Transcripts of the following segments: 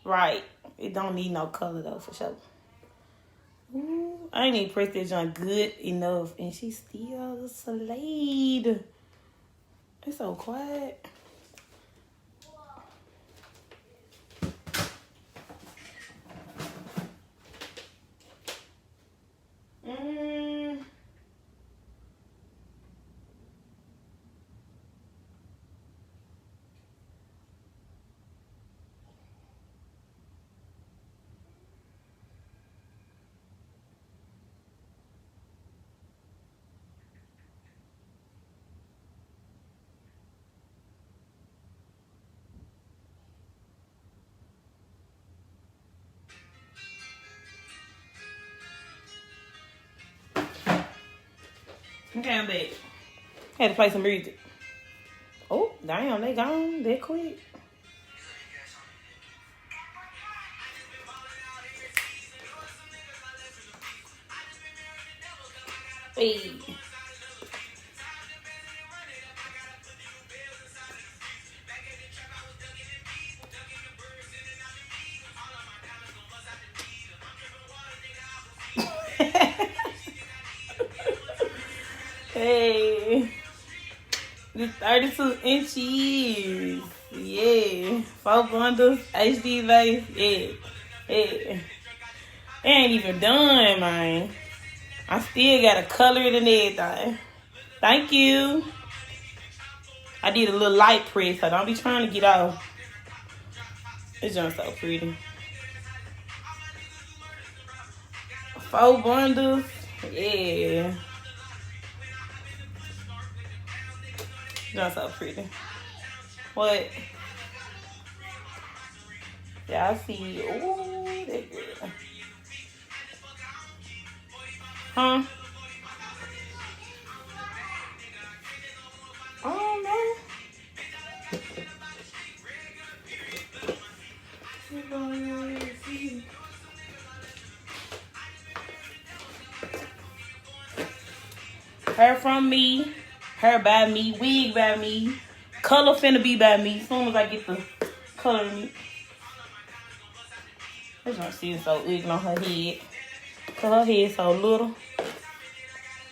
Right. It don't need no color though, for sure. Ooh, I ain't even press that joint good enough, and she still slayed. It's so quiet. Okay, I'm back. Had to play some music. Oh, damn, they gone that quick. Hey. Hey. The 32 inches. Yeah. 4 bundles. HD base. Yeah. Yeah. It ain't even done, man. I still gotta color it and everything. Thank you. I did a little light press, so don't be trying to get off. It's just so pretty. 4 bundles. Yeah. Just so pretty. What? Yeah, I see. Ooh, that girl. Huh? I don't know. Hair from me. Hair by me. Wig by me. Color finna be by me. As soon as I get the color in me. This one seems so ugly on her head. Cause her head so little.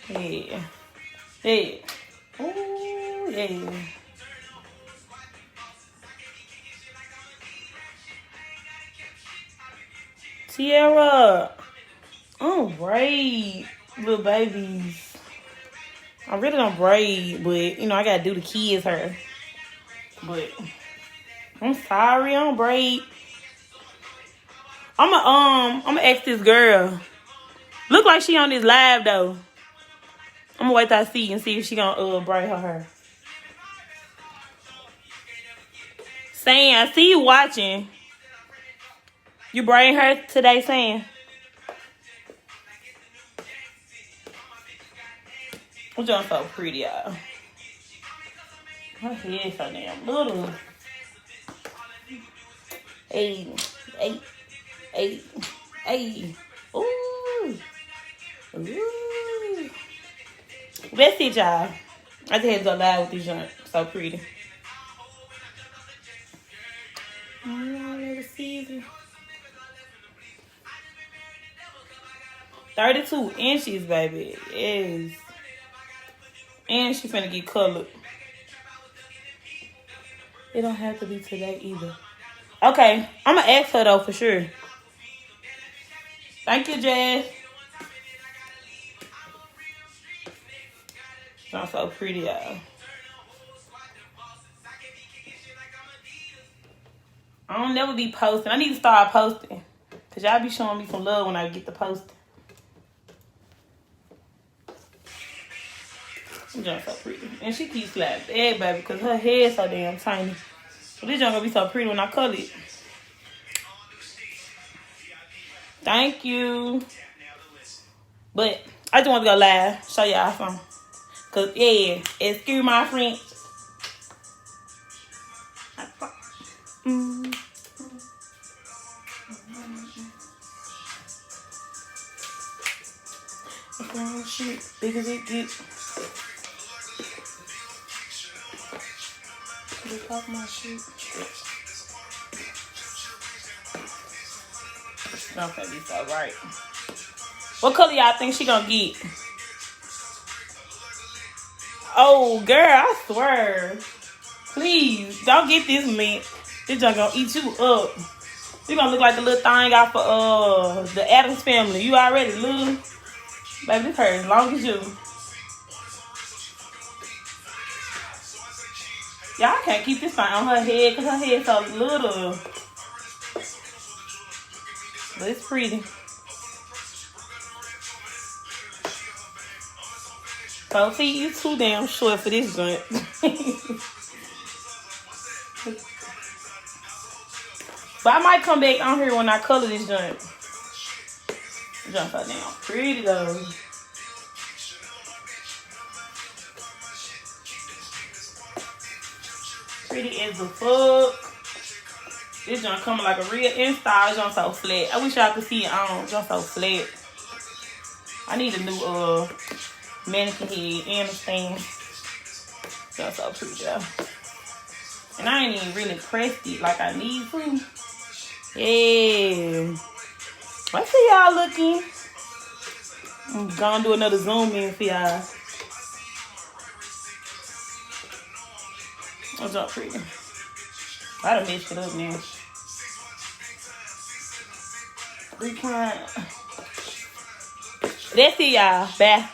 Yeah. Yeah. Ooh, yeah. Tiara. Oh, braid. Little babies. I really don't braid, but, you know, I gotta do the kids' hair. But, I'm sorry, I don't braid. I'ma ask this girl. Look like she on this live, though. I'm gonna wait till I see and see if she gonna braid her hair. Saying, I see you watching. You braiding her today, saying? Which one's so pretty, y'all? Her head so damn little. Hey, hey, hey, hey. Ooh. Ooh. That's it, y'all. I just had to go live with this joint. So pretty. Season. 32 inches, baby. Yes. And she finna get colored. It don't have to be today either. Okay, I'm gonna ask her though for sure. Thank you, Jazz. Sounds so pretty, y'all. I don't never be posting. I need to start posting. Cause y'all be showing me some love when I get to posting. Just so pretty. And she keeps slapping everybody because her head so damn tiny. So this junk gonna be so pretty when I color it. Thank you. But I just want to go live, show y'all something. Cause yeah, excuse my French. Shit, big as it gets. Put it off my shit. Okay, this all right. What color y'all think she gonna get? Oh, girl, I swear. Please, don't get this mint. This junk gonna eat you up. You gonna look like the little thing out for the Addams Family. You already little. Baby, this hair as long as you. Y'all can't keep this thing on her head because her head's so little. But it's pretty. So, see, you too damn short for this joint. But I might come back on here when I color this joint. This joint so damn pretty, though. Pretty as the fuck. This joint coming like a real install. This joint so flat. I wish y'all could see it on. This joint so flat. I need a new mannequin head and a stand. That's so pretty, though. And I ain't even really pressed it like I need to. Yeah. I see y'all looking. I'm gonna do another zoom in for y'all. What's up, pretty? I done messed it up now. Recline. That's it, y'all. Bye.